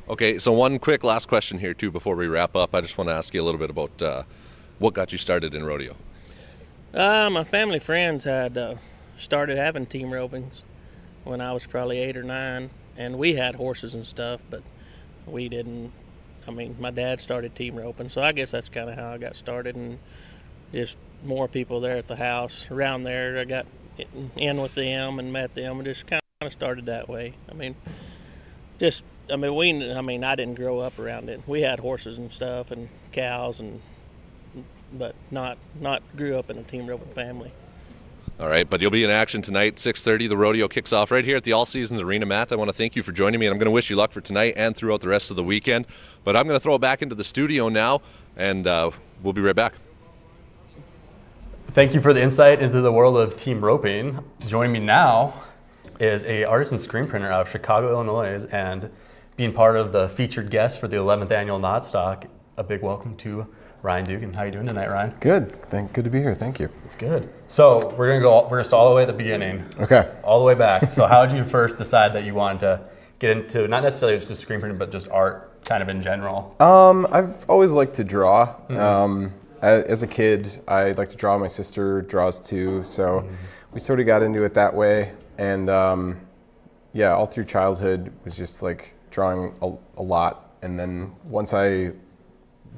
Okay, so one quick last question here too before we wrap up. I just want to ask you a little bit about what got you started in rodeo. My family friends had started having team ropings when I was probably 8 or 9. And we had horses and stuff, but we didn't. I mean, my dad started team roping, so I guess that's kind of how I got started. And just more people there at the house around there. I got in with them and met them, and just kind of started that way. I mean, I didn't grow up around it. We had horses and stuff and cows, but not grew up in a team roping family. All right, but you'll be in action tonight, 6:30. The rodeo kicks off right here at the All Seasons Arena. Matt, I want to thank you for joining me, and I'm going to wish you luck for tonight and throughout the rest of the weekend. But I'm going to throw it back into the studio now, and we'll be right back. Thank you for the insight into the world of team roping. Joining me now is a artisan screen printer out of Chicago, Illinois, and being part of the featured guest for the 11th annual Knot Stock. A big welcome to Ryan Dugan. How are you doing tonight, Ryan? Good. Good to be here. Thank you. It's good. So we're gonna start all the way at the beginning. Okay. All the way back. So how did you first decide that you wanted to get into not necessarily just screen printing, but just art, kind of in general? I've always liked to draw. Mm-hmm. As a kid, I liked to draw. My sister draws too, so we sort of got into it that way. And all through childhood was just like drawing a lot. And then once I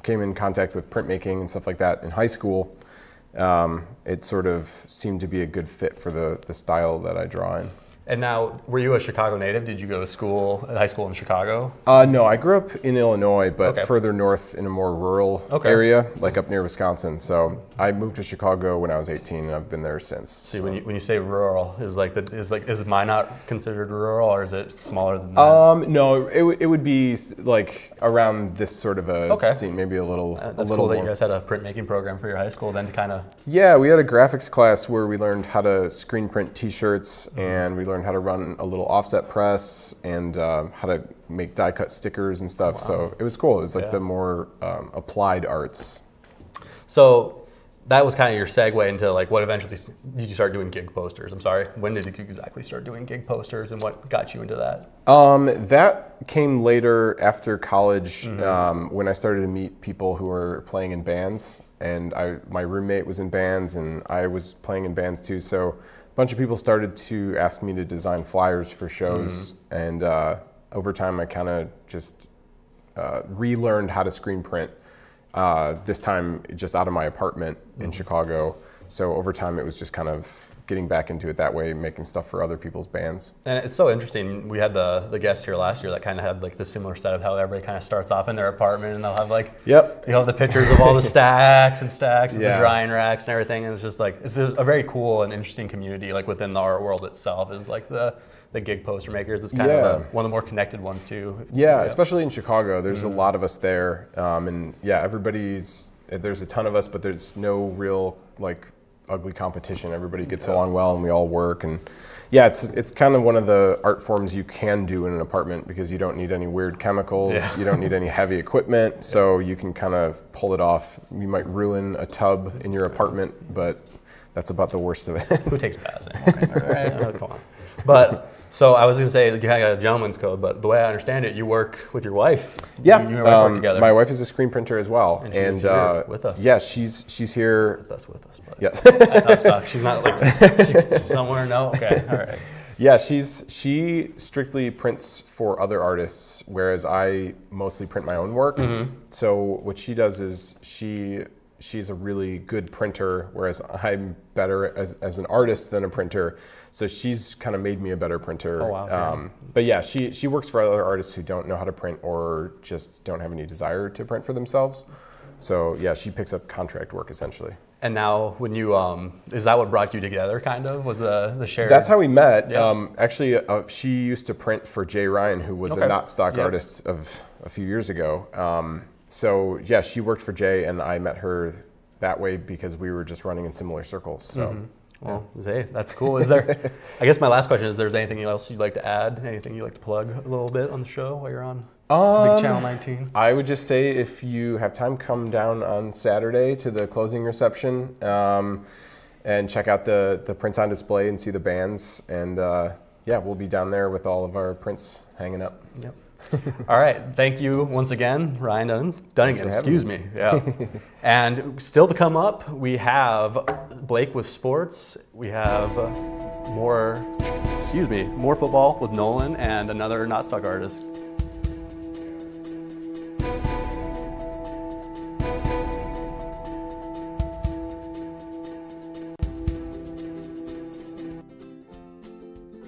came in contact with printmaking and stuff like that in high school, it sort of seemed to be a good fit for the style that I draw in. And now, were you a Chicago native? Did you go to high school in Chicago? No, I grew up in Illinois, but Okay. further north in a more rural Okay. area, like up near Wisconsin. So I moved to Chicago when I was 18, and I've been there since. See, when you say rural, is Minot considered rural, or is it smaller than that? No, it would be like around this sort of a Okay. scene, maybe a little. That's a little cool that more. you guys had a printmaking program for your high school, then to kind of. Yeah, we had a graphics class where we learned how to screen print T-shirts, and we learned how to run a little offset press and how to make die cut stickers and stuff. Wow. So it was cool. It was like the more applied arts. So that was kind of your segue into like what eventually did you start doing gig posters? I'm sorry, when did you exactly start doing gig posters, and what got you into that? That came later after college, when I started to meet people who were playing in bands, and my roommate was in bands, and I was playing in bands too. So a bunch of people started to ask me to design flyers for shows, and over time I kind of just relearned how to screen print. this time just out of my apartment in Chicago. So over time, it was just kind of getting back into it that way, making stuff for other people's bands. And it's so interesting. We had the guest here last year that kind of had like the similar setup, how everybody kind of starts off in their apartment and they'll have like, yep, you know, the pictures of all the stacks and stacks and the drying racks and everything. And it's just like, it's a very cool and interesting community, like within the art world itself, is like the gig poster makers. It's kind of one of the more connected ones too. Yeah, especially in Chicago. There's a lot of us there. And yeah, there's a ton of us, but there's no real like ugly competition. Everybody gets along well and we all work. And yeah, it's kind of one of the art forms you can do in an apartment because you don't need any weird chemicals. You don't need any heavy equipment. So you can kind of pull it off. You might ruin a tub in your apartment, but that's about the worst of it. Who takes baths anymore? Right? Oh, come on. But so I was going to say, you got a gentleman's code, but the way I understand it, you work with your wife. Yeah, you and your wife work together. My wife is a screen printer as well, and she's here with us. Yeah, she's here with us. But yes, she's not like she's somewhere. No, okay, all right. Yeah, she strictly prints for other artists, whereas I mostly print my own work. So what she does is she's a really good printer, whereas I'm better as an artist than a printer. So she's kind of made me a better printer. Oh, wow. But yeah, she works for other artists who don't know how to print or just don't have any desire to print for themselves. So yeah, she picks up contract work essentially. And now when you, is that what brought you together kind of, was the shared? That's how we met. Yeah. Actually, she used to print for Jay Ryan, who was a not stock artist of a few years ago. So yeah, she worked for Jay and I met her that way because we were just running in similar circles. So. Well, Zay, that's cool. Is there, I guess my last question is, there's anything else you'd like to add? Anything you'd like to plug a little bit on the show while you're on Big Channel 19? I would just say if you have time, come down on Saturday to the closing reception and check out the prints on display and see the bands. And yeah, we'll be down there with all of our prints hanging up. Yep. All right. Thank you once again, Ryan Dunnigan. Excuse me. Yeah. And still to come up, we have Blake with sports. We have more football with Nolan and another not stock artist.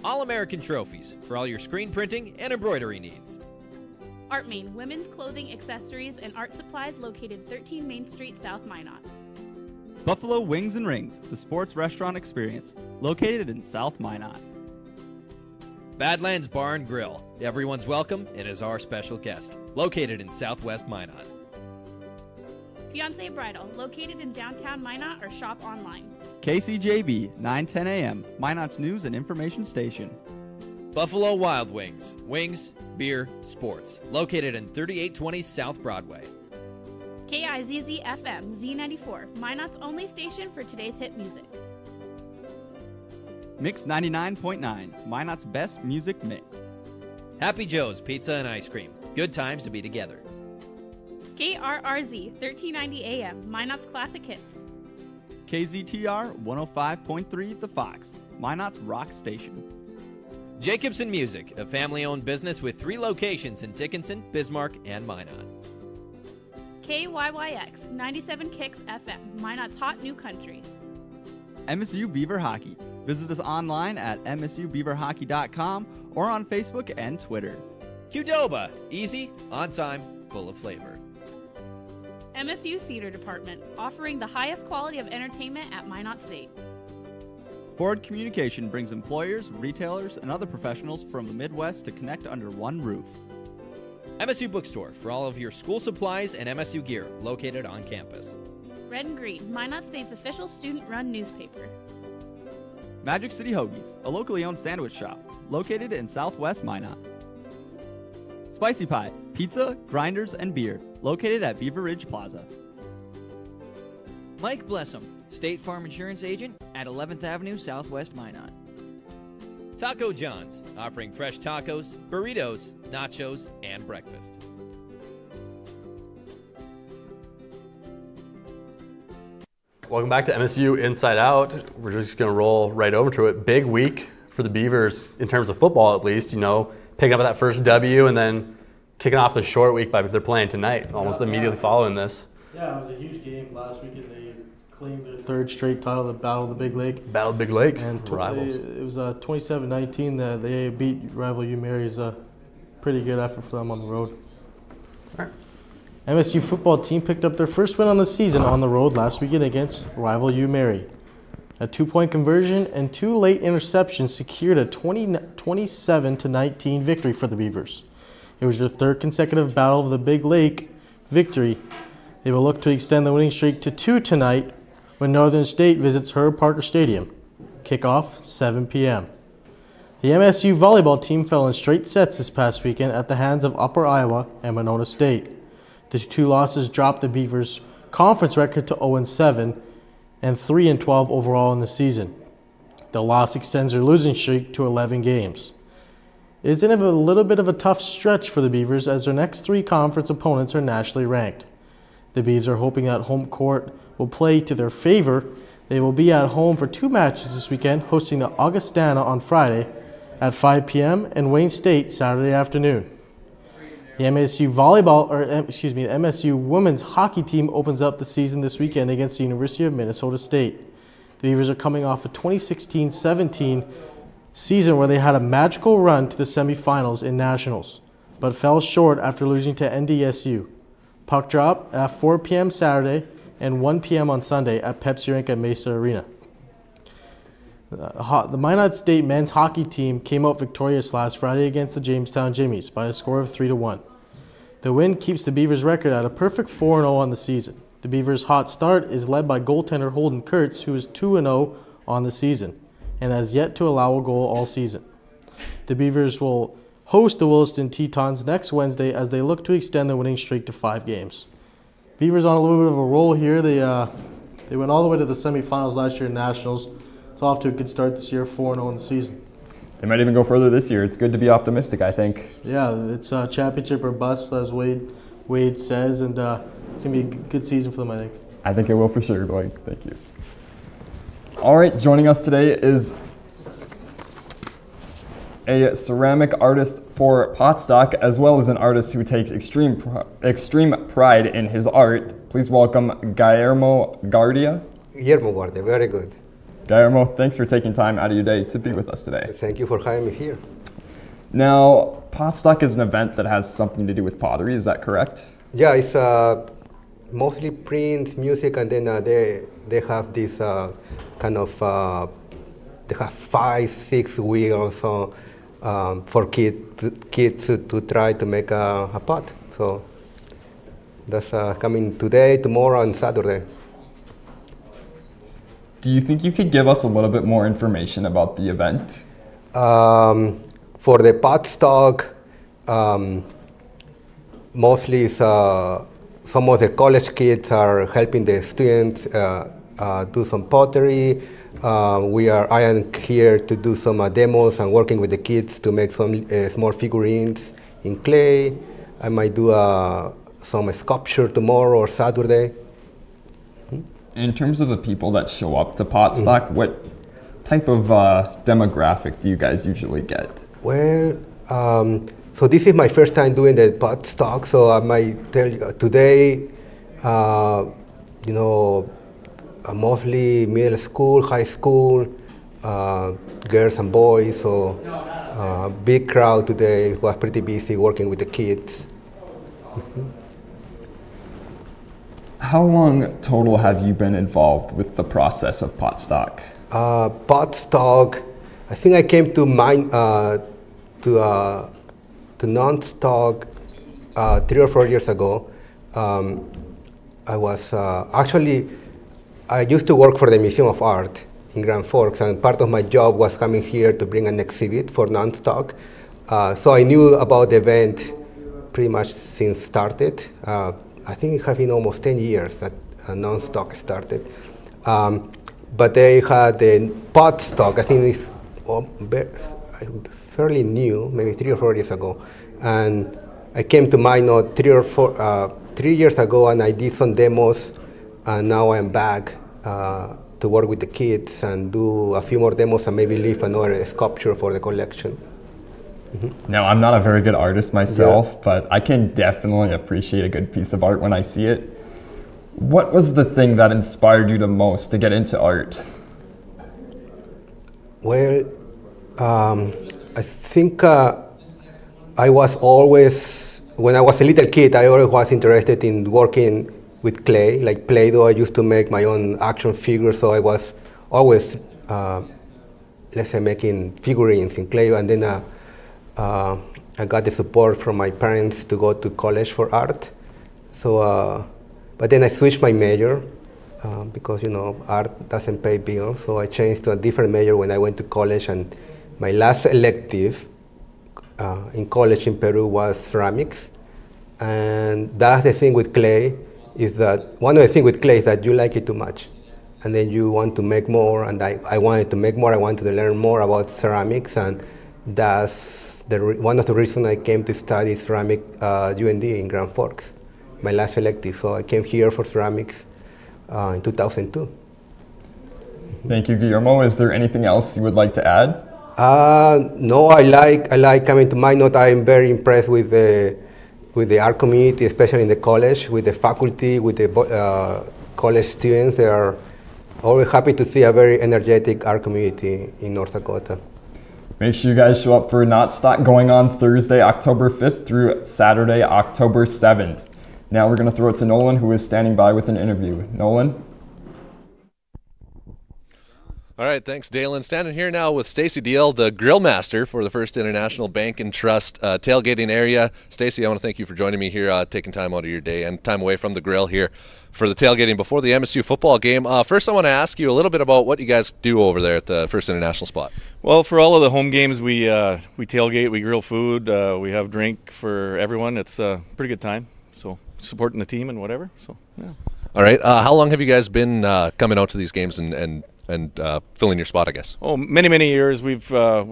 All-American trophies for all your screen printing and embroidery needs. Artmain, women's clothing, accessories, and art supplies located 13 Main Street, South Minot. Buffalo Wings and Rings, the sports restaurant experience, located in South Minot. Badlands Bar and Grill, everyone's welcome and is our special guest, located in Southwest Minot. Fiance Bridal, located in downtown Minot or shop online. KCJB, 9:10 a.m., Minot's news and information station. Buffalo Wild Wings, wings, beer, sports, located in 3820 South Broadway. KIZZ FM Z94, Minot's only station for today's hit music. Mix 99.9, Minot's best music mix. Happy Joe's Pizza and Ice Cream, good times to be together. KRRZ 1390 AM, Minot's classic hits. KZTR 105.3 The Fox, Minot's rock station. Jacobson Music, a family-owned business with 3 locations in Dickinson, Bismarck, and Minot. KYYX 97 Kicks FM, Minot's hot new country. MSU Beaver Hockey. Visit us online at msubeaverhockey.com or on Facebook and Twitter. Qdoba, easy, on time, full of flavor. MSU Theater Department, offering the highest quality of entertainment at Minot State. Ford Communication brings employers, retailers, and other professionals from the Midwest to connect under one roof. MSU Bookstore for all of your school supplies and MSU gear, located on campus. Red and Green, Minot State's official student-run newspaper. Magic City Hoagies, a locally owned sandwich shop, located in Southwest Minot. Spicy Pie, pizza, grinders, and beer, located at Beaver Ridge Plaza. Mike Blessum, State Farm Insurance Agent at 11th Avenue, Southwest Minot. Taco John's, offering fresh tacos, burritos, nachos, and breakfast. Welcome back to MSU Inside Out. We're just going to roll right over to it. Big week for the Beavers in terms of football, at least. You know, picking up that first W and then kicking off the short week by they're playing tonight, almost immediately following this. Yeah, it was a huge game last weekend. They claimed their third straight title, the Battle of the Big Lake. Battle of Big Lake, and rivals. It was 27-19 that they beat rival U Mary's. A pretty good effort for them on the road. All right. MSU football team picked up their first win on the season on the road last weekend against rival U Mary. A 2-point conversion and 2 late interceptions secured a 27-19 victory for the Beavers. It was their third consecutive Battle of the Big Lake victory. They will look to extend the winning streak to 2 tonight when Northern State visits Herb Parker Stadium. Kickoff 7 p.m. The MSU volleyball team fell in straight sets this past weekend at the hands of Upper Iowa and Minot State. The 2 losses dropped the Beavers' conference record to 0-7 and 3-12 overall in the season. The loss extends their losing streak to 11 games. It is in a little bit of a tough stretch for the Beavers as their next 3 conference opponents are nationally ranked. The Beavs are hoping that home court will play to their favor. They will be at home for 2 matches this weekend, hosting the Augustana on Friday at 5 p.m. and Wayne State Saturday afternoon. The MSU the MSU women's hockey team opens up the season this weekend against the University of Minnesota State. The Beavers are coming off a 2016-17 season where they had a magical run to the semifinals in nationals, but fell short after losing to NDSU. Puck drop at 4 p.m. Saturday and 1 p.m. on Sunday at Pepsi Rink at Mesa Arena. The Minot State men's hockey team came out victorious last Friday against the Jamestown Jimmies by a score of 3-1. The win keeps the Beavers' record at a perfect 4-0 on the season. The Beavers' hot start is led by goaltender Holden Kurtz, who is 2-0 on the season and has yet to allow a goal all season. The Beavers will host the Williston Tetons next Wednesday as they look to extend the winning streak to 5 games. Beavers on a little bit of a roll here. They went all the way to the semifinals last year in Nationals. It's off to a good start this year, 4-0 in the season. They might even go further this year. It's good to be optimistic, I think. Yeah, it's a championship or bust, as Wade says, and it's going to be a good season for them, I think. I think it will for sure, Blake. Thank you. All right, joining us today is a ceramic artist for Pottstock, as well as an artist who takes extreme pride in his art. Please welcome Guillermo Guardia. Guillermo Guardia, very good. Guillermo, thanks for taking time out of your day to be with us today. Thank you for having me here. Now, Pottstock is an event that has something to do with pottery, is that correct? Yeah, it's mostly print, music, and then they have this kind of, they have 5-6 wheels for kids to try to make a pot. So that's coming today, tomorrow, and Saturday. Do you think you could give us a little bit more information about the event? For the Pottstock, mostly some of the college kids are helping the students do some pottery. I am here to do some demos and working with the kids to make some small figurines in clay. I might do some sculpture tomorrow or Saturday. In terms of the people that show up to Pottstock, what type of demographic do you guys usually get? Well, so this is my first time doing the Pottstock, so I might tell you today, mostly middle school, high school, girls and boys, so big crowd today. Was pretty busy working with the kids. How long total have you been involved with the process of Pottstock? Pottstock, I think I came to non-stock 3 or 4 years ago. I was I used to work for the Museum of Art in Grand Forks, and part of my job was coming here to bring an exhibit for non-stock. So I knew about the event pretty much since started. I think it has been almost 10 years that non-stock started. But they had the Pottstock, I think it's fairly new, maybe 3 or 4 years ago. And I came to Minot 3 years ago, and I did some demos, and now I'm back to work with the kids and do a few more demos and maybe leave another sculpture for the collection. Now, I'm not a very good artist myself, but I can definitely appreciate a good piece of art when I see it. What was the thing that inspired you the most to get into art? Well, I think I was always, when I was a little kid, I always was interested in working with clay, like Play-Doh. I used to make my own action figures, so I was always, let's say, making figurines in clay. And then I got the support from my parents to go to college for art. So, but then I switched my major because, you know, art doesn't pay bills. So I changed to a different major when I went to college, and my last elective in college in Peru was ceramics. And that's the thing with clay, is that one of the things with clay is that you like it too much. And then you want to make more, and I wanted to make more. I wanted to learn more about ceramics, and that's one of the reasons I came to study ceramic UND in Grand Forks, my last elective. So I came here for ceramics in 2002. Thank you, Guillermo. Is there anything else you would like to add? No, I like coming to Minot. I'm very impressed with the art community, especially in the college, with the faculty, with the college students. They are always happy to see a very energetic art community in North Dakota. Make sure you guys show up for Not Stock going on Thursday, October 5th through Saturday, October 7th. Now we're going to throw it to Nolan, who is standing by with an interview. Nolan? All right, thanks, Dalen. Standing here now with Stacy Deal, the grill master for the First International Bank and Trust tailgating area. Stacy, I want to thank you for joining me here, taking time out of your day and time away from the grill here for the tailgating before the MSU football game. First, I want to ask you a little bit about what you guys do over there at the First International spot. Well, for all of the home games, we tailgate, we grill food, we have drink for everyone. It's a pretty good time, so supporting the team and whatever. So, yeah. All right, how long have you guys been coming out to these games and filling your spot, I guess? Oh, many years. We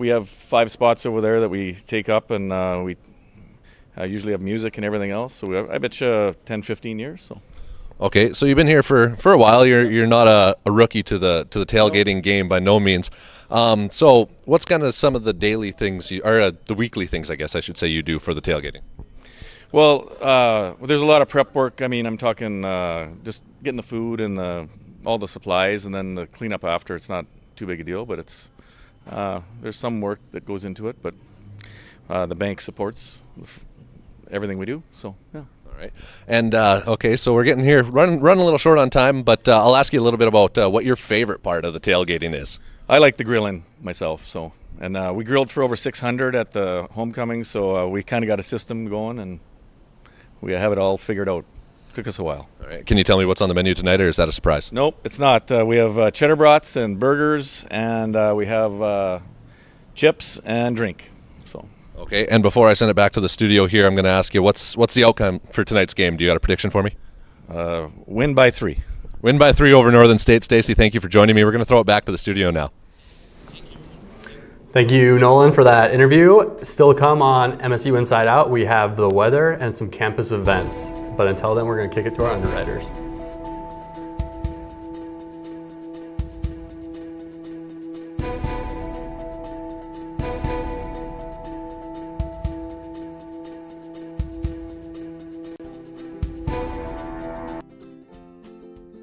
have 5 spots over there that we take up, and we usually have music and everything else. So I bet you 10, 15 years. So. Okay, so you've been here for a while. You're not a rookie to the tailgating game by no means. So what's kind of some of the daily things or the weekly things, I guess I should say, you do for the tailgating? Well, there's a lot of prep work. I mean, I'm talking just getting the food and all the supplies, and then the cleanup after. It's not too big a deal, but it's there's some work that goes into it. But the bank supports everything we do. So yeah. All right. And okay, so we're getting here, running a little short on time, but I'll ask you a little bit about what your favorite part of the tailgating is. I like the grilling myself. So, and we grilled for over 600 at the homecoming. So we kind of got a system going, and we have it all figured out. Took us a while. All right. Can you tell me what's on the menu tonight, or is that a surprise? Nope, it's not. We have cheddar brats and burgers, and we have chips and drink. So. Okay. And before I send it back to the studio here, I'm going to ask you what's the outcome for tonight's game? Do you got a prediction for me? Win by 3. Win by 3 over Northern State. Stacy, thank you for joining me. We're going to throw it back to the studio now. Thank you, Nolan, for that interview. Still to come on MSU Inside Out, we have the weather and some campus events. But until then, we're going to kick it to our underwriters.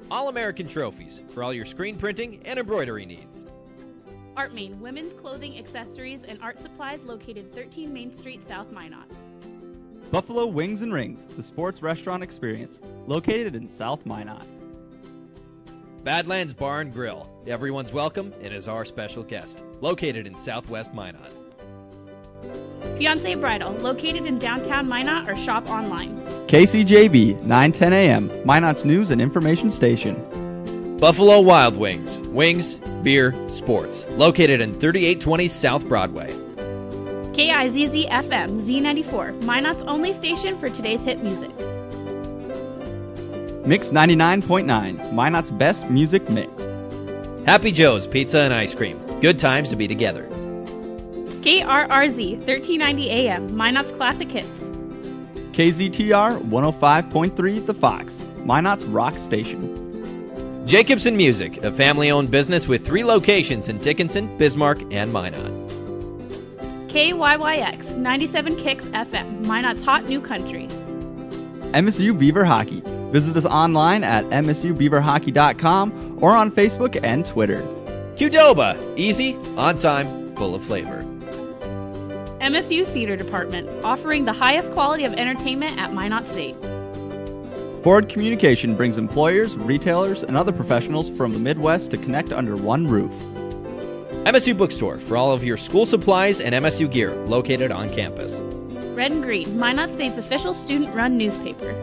All-American Trophies for all your screen printing and embroidery needs. ArtMain, women's clothing, accessories, and art supplies located 13 Main Street, South Minot. Buffalo Wings and Rings, the sports restaurant experience, located in South Minot. Badlands Bar and Grill, everyone's welcome and is our special guest, located in Southwest Minot. Fiancé Bridal, located in downtown Minot or shop online. KCJB, 9:10 a.m., Minot's news and information station. Buffalo Wild Wings, wings, beer, sports, located in 3820 South Broadway. KIZZ FM Z94, Minot's only station for today's hit music. Mix 99.9, Minot's best music mix. Happy Joe's Pizza and Ice Cream, good times to be together. KRRZ 1390 AM, Minot's classic hits. KZTR 105.3 The Fox, Minot's rock station. Jacobson Music, a family-owned business with 3 locations in Dickinson, Bismarck, and Minot. KYYX 97 Kicks FM, Minot's hot new country. MSU Beaver Hockey, Visit us online at msubeaverhockey.com or on Facebook and Twitter. Qdoba, easy, on time, full of flavor. MSU Theater Department, offering the highest quality of entertainment at Minot State. Forward Communication brings employers, retailers, and other professionals from the Midwest to connect under one roof. MSU Bookstore for all of your school supplies and MSU gear, located on campus. Red and Green, Minot State's official student-run newspaper.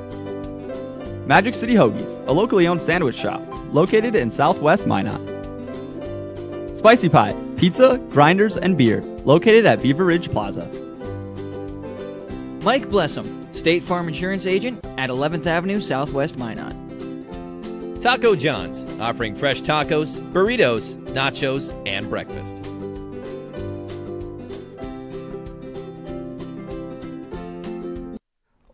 Magic City Hoagies, a locally owned sandwich shop, located in Southwest Minot. Spicy Pie, pizza, grinders, and beer, located at Beaver Ridge Plaza. Mike Blessum, State Farm Insurance Agent at 11th Avenue, Southwest Minot. Taco John's, offering fresh tacos, burritos, nachos, and breakfast.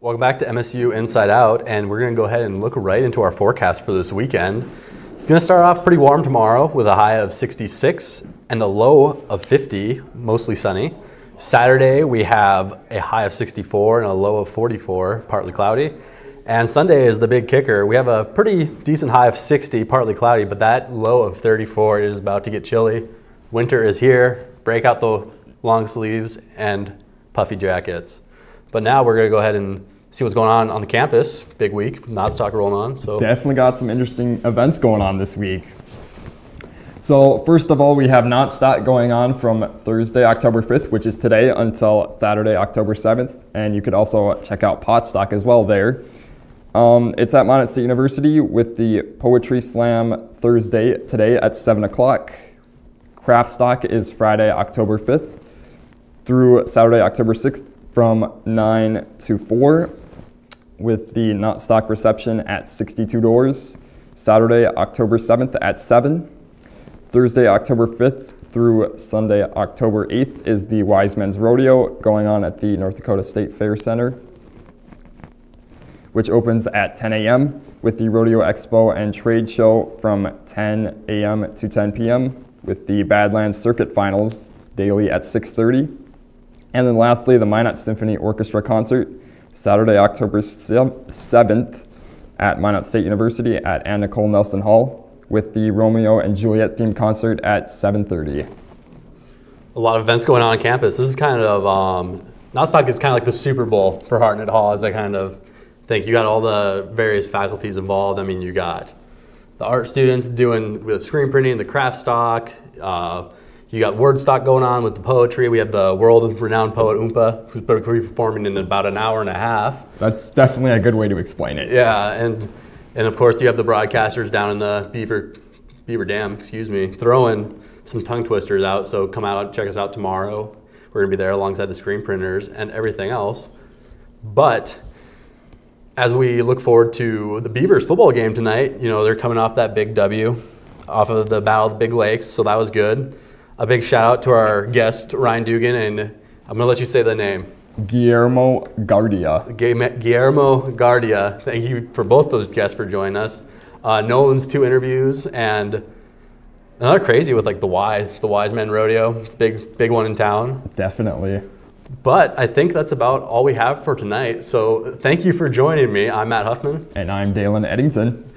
Welcome back to MSU Inside Out, and we're going to go ahead and look right into our forecast for this weekend. It's going to start off pretty warm tomorrow with a high of 66 and a low of 50, mostly sunny. Saturday, we have a high of 64 and a low of 44, partly cloudy. And Sunday is the big kicker. We have a pretty decent high of 60, partly cloudy, but that low of 34 is about to get chilly. Winter is here. Break out the long sleeves and puffy jackets. But now we're going to go ahead and see what's going on the campus. Big week, Notstock rolling on. So definitely got some interesting events going on this week. So first of all, we have Notstock going on from Thursday, October 5th, which is today, until Saturday, October 7th. And you could also check out Potstock as well there. It's at Minot State University with the Poetry Slam Thursday today at 7 o'clock. Craft Stock is Friday, October 5th through Saturday, October 6th from 9 to 4 with the Notstock reception at 62 doors. Saturday, October 7th at 7. Thursday, October 5th through Sunday, October 8th is the Wise Men's Rodeo going on at the North Dakota State Fair Center, which opens at 10 a.m. with the Rodeo Expo and Trade Show from 10 a.m. to 10 p.m. with the Badlands Circuit Finals daily at 6:30. And then lastly, the Minot Symphony Orchestra Concert, Saturday, October 7th at Minot State University at Anne Nicole Nelson Hall with the Romeo and Juliet themed concert at 7:30. a lot of events going on campus. This is kind of, Notstock is kind of like the Super Bowl for Hartnett Hall, as I kind of think. You got all the various faculties involved. I mean, you got the art students doing with screen printing, the craft stock. You got word stock going on with the poetry. We have the world-renowned poet Oompa, who's going to be performing in about an hour and a half. That's definitely a good way to explain it. Yeah, and of course you have the broadcasters down in the Beaver Dam, throwing some tongue twisters out. So come out, check us out tomorrow. We're going to be there alongside the screen printers and everything else. But as we look forward to the Beavers football game tonight, you know, they're coming off that big W off of the Battle of the Big Lakes, so that was good. A big shout out to our guest, Ryan Dugan, and I'm going to let you say the name. Guillermo Gardia. Guillermo Gardia. Thank you for both those guests for joining us. Nolan's 2 interviews, and another crazy with like the Wise Men Rodeo. It's a big one in town. Definitely. But I think that's about all we have for tonight. So thank you for joining me. I'm Matt Huffman. And I'm Dalen Eddington.